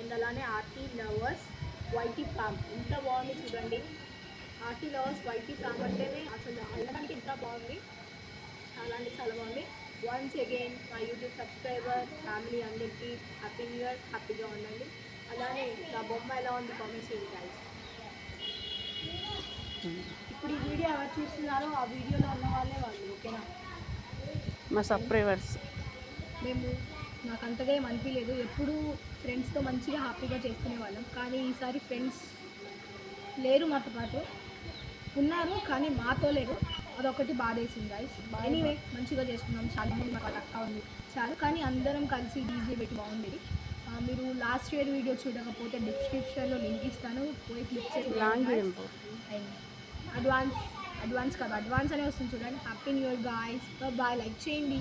And అలానే RT lovers YT form ఎంత బాగుంది చూడండి. ఆర్టీ లవర్స్ వైటీ ఫామ్ అంటేనే అసలు వెళ్ళడానికి ఎంత బాగుంది, చాలా అంటే చాలా బాగుంది. వన్స్ అగైన్ మా యూట్యూబ్ సబ్స్క్రైబర్ ఫ్యామిలీ అందరికీ హ్యాపీ న్యూ ఇయర్, హ్యాపీగా ఉండండి. అలానే నా బొమ్మ ఎలా ఉంది కామెంట్స్ చేయండి గైస్. ఇప్పుడు ఈ వీడియో ఎవరు చూస్తున్నారో ఆ వీడియోలో ఉన్న వాళ్ళే వాళ్ళు, ఓకేనా? మా సబ్స్క్రైబర్స్. మేము నాకు అంతగా ఏం అనిపించలేదు, ఎప్పుడు ఫ్రెండ్స్తో మంచిగా హ్యాపీగా చేసుకునే వాళ్ళం. కానీ ఈసారి ఫ్రెండ్స్ లేరు మాతో పాటు, ఉన్నారు కానీ మాతో లేరు. అదొకటి బాధేసింది గైస్. ఎనీవే మంచిగా చేసుకున్నాం, చాలా మంది మాకు అక్క ఉంది చాలు. కానీ అందరం కలిసి డీజే పెట్టి బాగుండేది. మీరు లాస్ట్ ఇయర్ వీడియో చూడకపోతే డిస్క్రిప్షన్లో లింక్ ఇస్తాను, పోయి క్లిక్ చేసి అండ్ అడ్వాన్స్ కాదు, అడ్వాన్స్ అనే వస్తుంది చూడండి. Happy new year guys, bye. Like చేయండి.